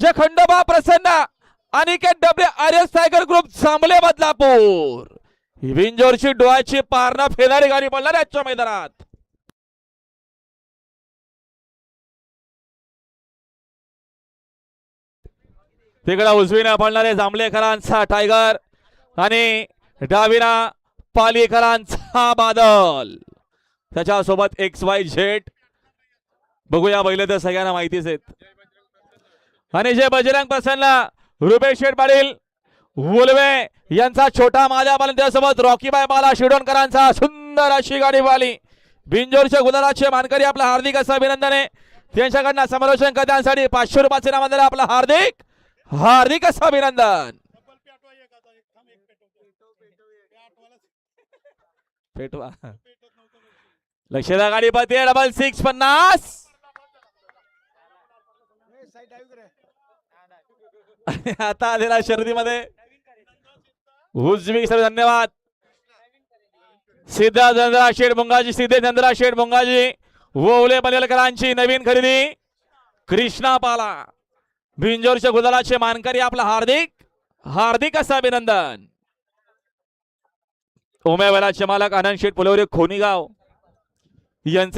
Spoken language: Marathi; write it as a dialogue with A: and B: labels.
A: जे खंडोबा प्रसन्न अनिकेत डबले आर्यस टायगर ग्रुप जांभले बदलापूर विंजोरची डोळ्याची पारणा फेरारी गाडी पडणार आजच्या मैदानात। तिकडे उजवीने पडणारे जांभलेकरांचा टायगर आणि डावीना पालीकरांचा बादल, त्याच्यासोबत XYZ। बघूया बैल तर सगळ्यांना माहितीच आहेत। आणि जे बजरंग प्रसन्न रुपेश शेठ पाटील वुलवे यांचा छोटा माझ्या बालन, त्यासोबत रॉकीबाई बाला शिडोणकरांचा सुंदर अशी गाडी वाली बिंजोरच्या गुलालाचे मानकरी आपलं हार्दिक असं अभिनंदन आहे। त्यांच्याकडनं समालोचन करण्यासाठी 500 रुपयाचे नाम दिलं आपलं हार्दिक हार्दिक असं अभिनंदन। पेटवा लक्ष द्या गाडी पती 6650 आता आलेला शर्यतीमध्ये उजवी सर धन्यवाद। सिद्धार्थ चंद्रा शेठ मुंगाजी, सिद्धेश चंद्रा शेठ मुंगाजी वोवले बनेलकरांची नवीन खरेदी कृष्णा पाला बिंजोरच्या गुलालाचे मानकरी आपलं हार्दिक हार्दिक असं अभिनंदन। उमेदवाराचे मालक आनंद शेठ पुलवरे खोनीगाव यांचे